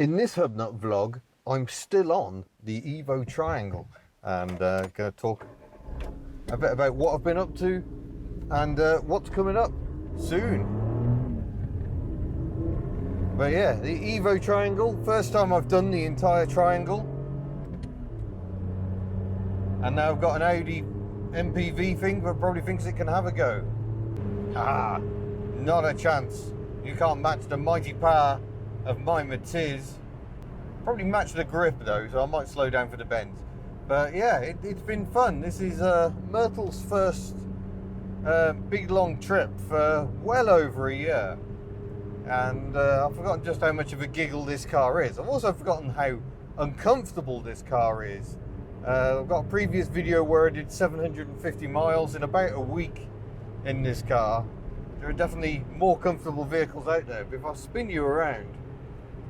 In this Hubnut vlog, I'm still on the Evo Triangle and going to talk a bit about what I've been up to and what's coming up soon. But yeah, the Evo Triangle, first time I've done the entire triangle. And now I've got an Audi MPV thing that probably thinks it can have a go. Ah, not a chance. You can't match the mighty power of my Matiz. Probably match the grip though, so I might slow down for the bends. But yeah, it's been fun. This is Myrtle's first big long trip for well over a year. And I've forgotten just how much of a giggle this car is. I've also forgotten how uncomfortable this car is. I've got a previous video where I did 750 miles in about a week in this car. There are definitely more comfortable vehicles out there, but if I spin you around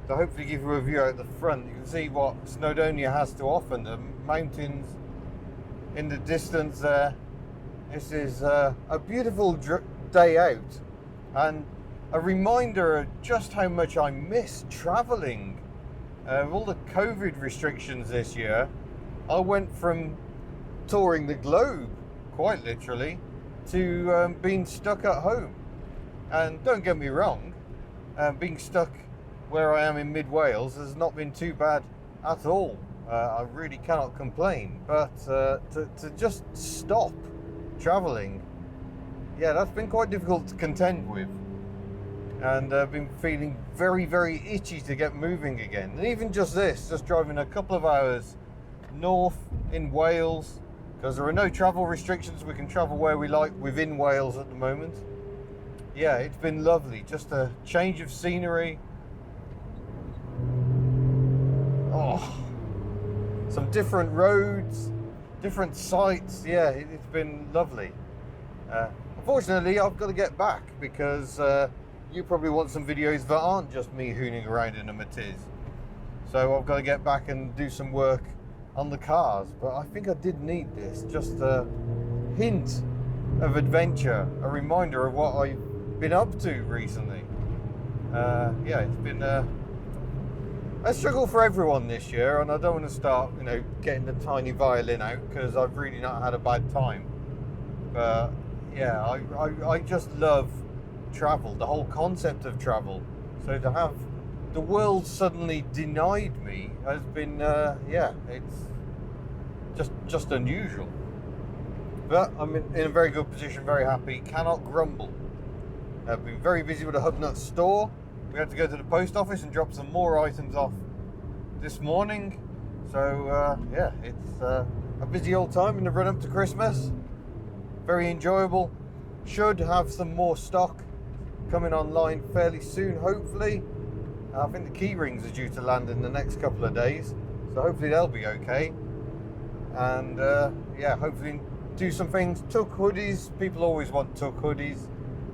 to hopefully give you a view out the front, you can see what Snowdonia has to offer. The mountains in the distance there. This is a beautiful day out and a reminder of just how much I miss traveling. With all the COVID restrictions this year, I went from touring the globe, quite literally, to being stuck at home. And don't get me wrong, being stuck where I am in mid-Wales has not been too bad at all. I really cannot complain, but to just stop travelling, yeah, that's been quite difficult to contend with. And I've been feeling very, very itchy to get moving again. And even just this, just driving a couple of hours north in Wales, because there are no travel restrictions, we can travel where we like within Wales at the moment. Yeah, it's been lovely, just a change of scenery. Oh, some different roads, different sights. Yeah, it's been lovely. Unfortunately, I've got to get back because you probably want some videos that aren't just me hooning around in a Matiz. So I've got to get back and do some work on the cars. But I think I did need this, just a hint of adventure, a reminder of what I've been up to recently. Yeah, it's been a struggle for everyone this year, and I don't want to start, getting the tiny violin out because I've really not had a bad time. But yeah, I just love travel, the whole concept of travel. So to have the world suddenly denied me has been, yeah, it's just unusual. But I'm in a very good position, very happy, cannot grumble. I've been very busy with the Hubnut store. We had to go to the post office and drop some more items off this morning. So yeah, it's a busy old time in the run up to Christmas. Very enjoyable. Should have some more stock coming online fairly soon, hopefully. I think the key rings are due to land in the next couple of days, so hopefully they'll be okay. And yeah, hopefully do some things. Tuck hoodies, people always want tuck hoodies.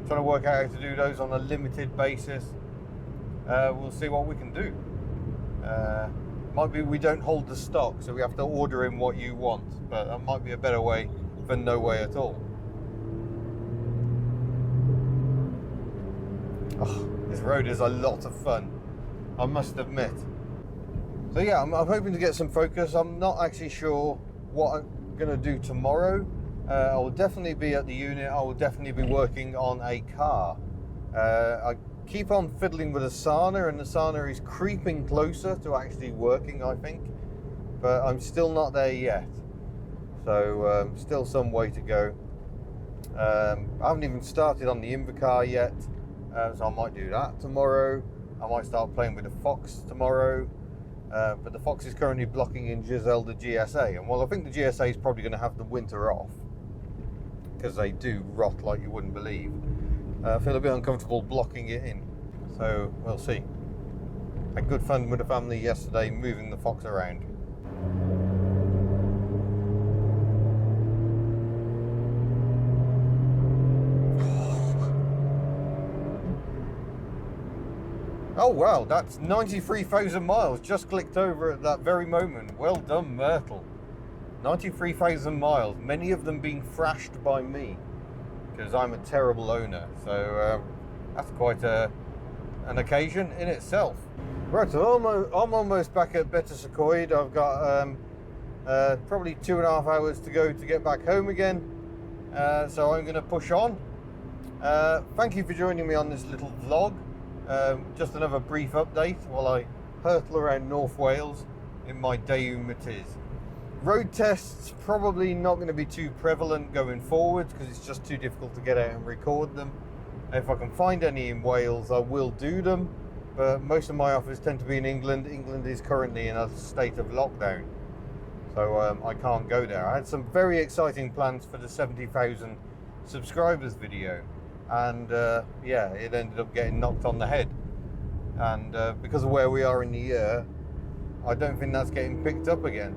Trying to work out how to do those on a limited basis. We'll see what we can do. Might be we don't hold the stock, so we have to order in what you want, but that might be a better way than no way at all. Oh, this road is a lot of fun, I must admit. So yeah, I'm hoping to get some focus. I'm not actually sure what I'm going to do tomorrow. I will definitely be at the unit. I will definitely be working on a car. I keep on fiddling with the Sana, and the Sana is creeping closer to actually working, I think. But I'm still not there yet. So still some way to go. I haven't even started on the Invacar yet. So I might do that tomorrow. I might start playing with the Fox tomorrow. But the Fox is currently blocking in Giselle the GSA. And well, I think the GSA is probably going to have the winter off, because they do rot like you wouldn't believe. I feel a bit uncomfortable blocking it in, so we'll see. Had good fun with the family yesterday moving the Fox around. Oh wow, that's 93,000 miles just clicked over at that very moment. Well done, Myrtle. 93,000 miles, many of them being thrashed by me, because I'm a terrible owner. So that's quite an occasion in itself. Right, so I'm almost back at Betws-y-Coed. I've got probably 2.5 hours to go to get back home again. So I'm going to push on. Thank you for joining me on this little vlog. Just another brief update while I hurtle around North Wales in my Daewoo Matiz. Road tests probably not going to be too prevalent going forward because it's just too difficult to get out and record them. If I can find any in Wales, I will do them, but most of my offers tend to be in England. England is currently in a state of lockdown, so I can't go there. I had some very exciting plans for the 70,000 subscribers video, and yeah, it ended up getting knocked on the head. And because of where we are in the year, I don't think that's getting picked up again.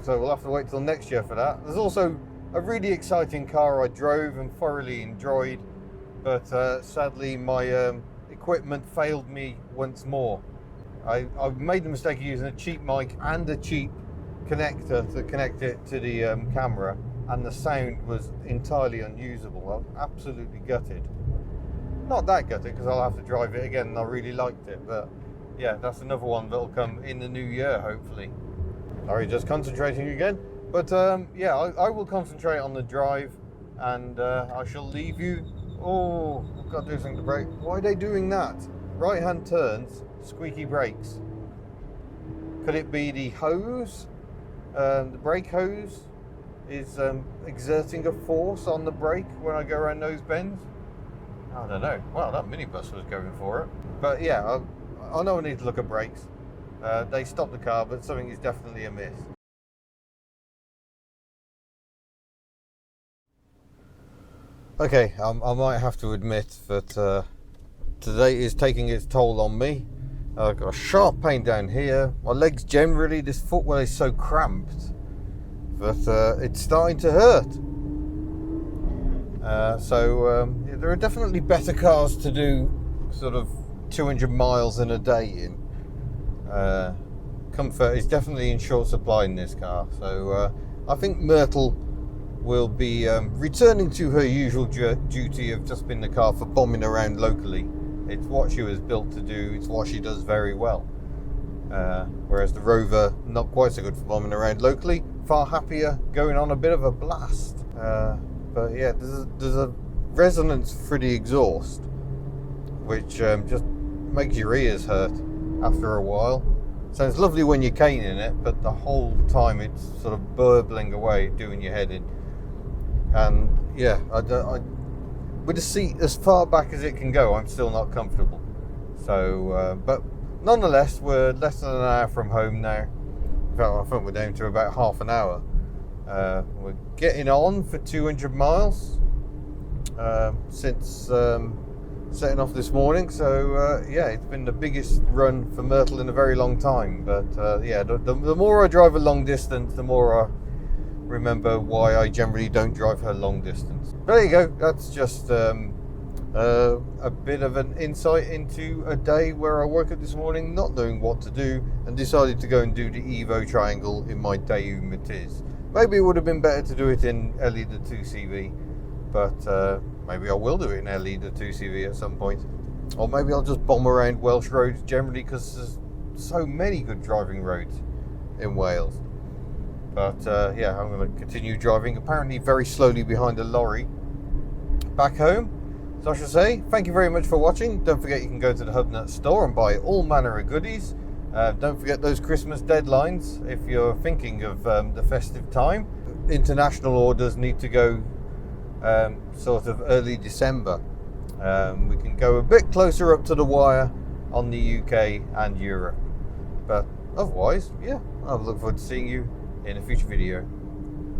So we'll have to wait till next year for that. There's also a really exciting car I drove and thoroughly enjoyed, but sadly my equipment failed me once more. I made the mistake of using a cheap mic and a cheap connector to connect it to the camera, and the sound was entirely unusable. I was absolutely gutted. Not that gutted because I'll have to drive it again and I really liked it, but yeah, that's another one that'll come in the new year hopefully. Sorry, just concentrating again. But yeah, I will concentrate on the drive, and I shall leave you. Oh, I've got to do something to brake. Why are they doing that? Right hand turns, squeaky brakes. Could it be the hose? The brake hose is exerting a force on the brake when I go around those bends? I don't know. Well, that minibus was going for it. But yeah, I know I need to look at brakes. They stopped the car, but something is definitely amiss. Okay, I might have to admit that today is taking its toll on me. I've got a sharp pain down here. My legs generally, this footwell is so cramped that it's starting to hurt. So there are definitely better cars to do sort of 200 miles in a day in. Comfort is definitely in short supply in this car, so I think Myrtle will be returning to her usual duty of just being the car for bombing around locally. It's what she was built to do, it's what she does very well. Whereas the Rover, not quite so good for bombing around locally, far happier going on a bit of a blast. But yeah, there's a resonance for the exhaust, which just makes your ears hurt after a while. Sounds lovely when you're caning it, but the whole time it's sort of burbling away, doing your head in. And yeah, with the seat as far back as it can go, I'm still not comfortable. So, but nonetheless, we're less than an hour from home now. In fact, I think we're down to about half an hour. We're getting on for 200 miles since setting off this morning. So yeah, it's been the biggest run for Myrtle in a very long time. But yeah, the more I drive a long distance, the more I remember why I generally don't drive her long distance. But there you go. That's just a bit of an insight into a day where I woke up this morning not knowing what to do and decided to go and do the Evo Triangle in my Daewoo Matiz. Maybe it would have been better to do it in LE the 2CV, but maybe I will do it in LE the 2CV at some point. Or maybe I'll just bomb around Welsh roads generally because there's so many good driving roads in Wales. But yeah, I'm going to continue driving, apparently very slowly behind a lorry, back home. So I should say, thank you very much for watching. Don't forget you can go to the Hubnut store and buy all manner of goodies. Don't forget those Christmas deadlines if you're thinking of the festive time. International orders need to go sort of early December. We can go a bit closer up to the wire on the UK and Europe. But otherwise, yeah, I'll look forward to seeing you in a future video.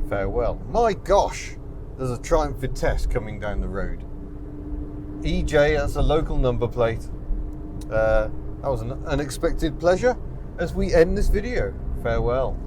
Farewell. My gosh, there's a Triumph Vitesse coming down the road. EJ, that's a local number plate. That was an unexpected pleasure as we end this video. Farewell.